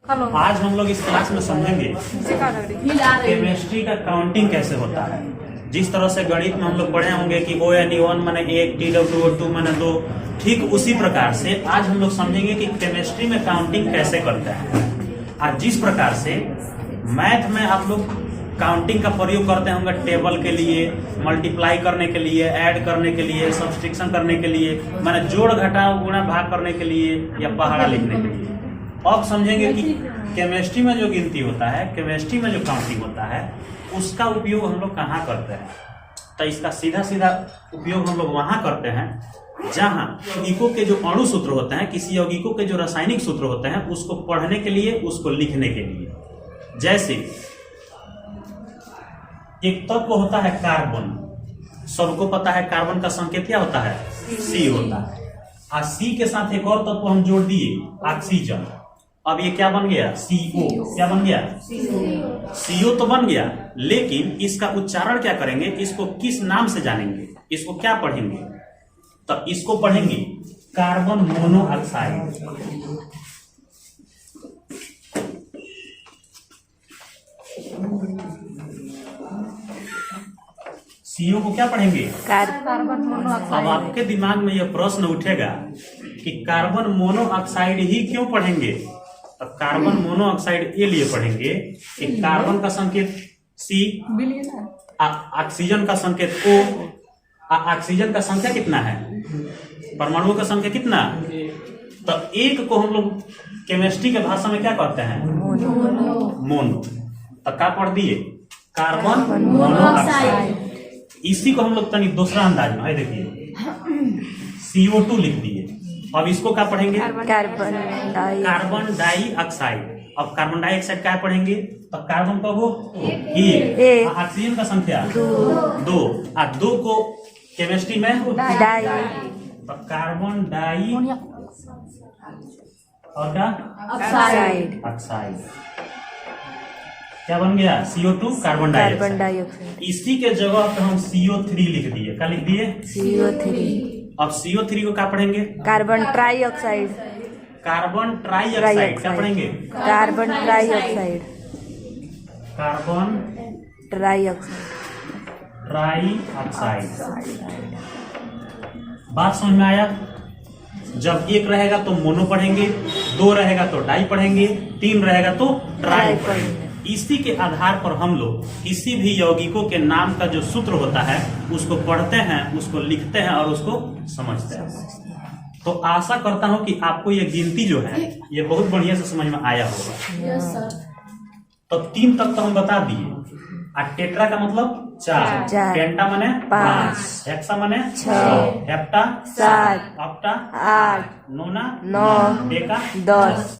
आज हम लोग इस क्लास में समझेंगे केमिस्ट्री का काउंटिंग कैसे होता है। जिस तरह से गणित में हम लोग पढ़े होंगे कि ON1 माने 1, TW2 माने 2, ठीक उसी प्रकार से आज हम लोग समझेंगे कि केमिस्ट्री में काउंटिंग कैसे करते हैं। आज जिस प्रकार से मैथ में आप लोग काउंटिंग का प्रयोग करते होंगे टेबल के लिए, मल्टीप्लाई करने के लिए, ऐड करने के लिए, सब्सट्रैक्शन करने के लिए, माने जोड़ घटाव गुणा भाग करने के लिए या पहाड़ा लिखने के लिए। अब समझेंगे कि केमिस्ट्री में जो गिनती होता है, केमिस्ट्री में जो काउंटिंग होता है, उसका उपयोग हम लोग कहाँ करते हैं। तो इसका सीधा सीधा उपयोग हम लोग वहां करते हैं जहां यौगिकों के जो अणु सूत्र होते हैं, किसी यौगिकों के जो रासायनिक सूत्र होते हैं, उसको पढ़ने के लिए, उसको लिखने के लिए। जैसे एक तत्व होता है कार्बन, सबको पता है कार्बन का संकेत क्या होता है, C होता है। और C के साथ एक और तत्व हम जोड़ दिए, ऑक्सीजन। अब ये क्या बन गया, CO। क्या बन गया, CO तो बन गया, लेकिन इसका उच्चारण क्या करेंगे, इसको किस नाम से जानेंगे, इसको क्या पढ़ेंगे। तो इसको पढ़ेंगे कार्बन मोनोऑक्साइड। CO को क्या पढ़ेंगे, कार्बन मोनोऑक्साइड। अब आपके दिमाग में यह प्रश्न उठेगा कि कार्बन मोनोऑक्साइड ही क्यों पढ़ेंगे। तो कार्बन मोनोऑक्साइड ये लिए पढ़ेंगे कि कार्बन का संकेत C, ऑक्सीजन का संकेत O। ऑक्सीजन का संख्या कितना है, परमाणुओं का संख्या कितना। तो एक को हम लोग केमिस्ट्री के भाषा में क्या कहते हैं, मोनो। तो क्या पढ़ दिए, कार्बन मोनोऑक्साइड। इसी को हम लोग तनी दूसरा अंदाज में है, देखिए CO2 लिख दिए। अब इसको क्या पढ़ेंगे, कार्बन डाइऑक्साइड। अब कार्बन डाइऑक्साइड क्या पढ़ेंगे, तो कार्बन का वो 1, ऑक्सीजन का संख्या 2, और 2 को केमिस्ट्री में डाई। तो कार्बन डाई और क्या ऑक्साइड। क्या बन गया, CO2 कार्बन डाइऑक्साइड। इसी के जगह पे हम CO3 लिख दिए। क्या लिख दिए, CO3। अब CO3 को क्या पढ़ेंगे, कार्बन ट्राइऑक्साइड। Carbon trioxide. क्या पढ़ेंगे, कार्बन ट्राइऑक्साइड। Carbon trioxide. बात समझ में आया। जब 1 रहेगा तो मोनो पढ़ेंगे, 2 रहेगा तो डाई पढ़ेंगे, 3 रहेगा तो ट्राई पढ़ेंगे। इसी के आधार पर हम लोग किसी भी यौगिकों के नाम का जो सूत्र होता है उसको पढ़ते हैं, उसको लिखते हैं और उसको समझते हैं। तो आशा करता हूं कि आपको ये गिनती जो है ये बहुत बढ़िया से समझ में आया होगा। तो 3 तक तो हम बता दिए। और टेट्रा का मतलब 4, पेंटा माने 5, हेक्सा माने 6, हेप्टा 7, ऑक्टा 8, नोना 9, डेका 10।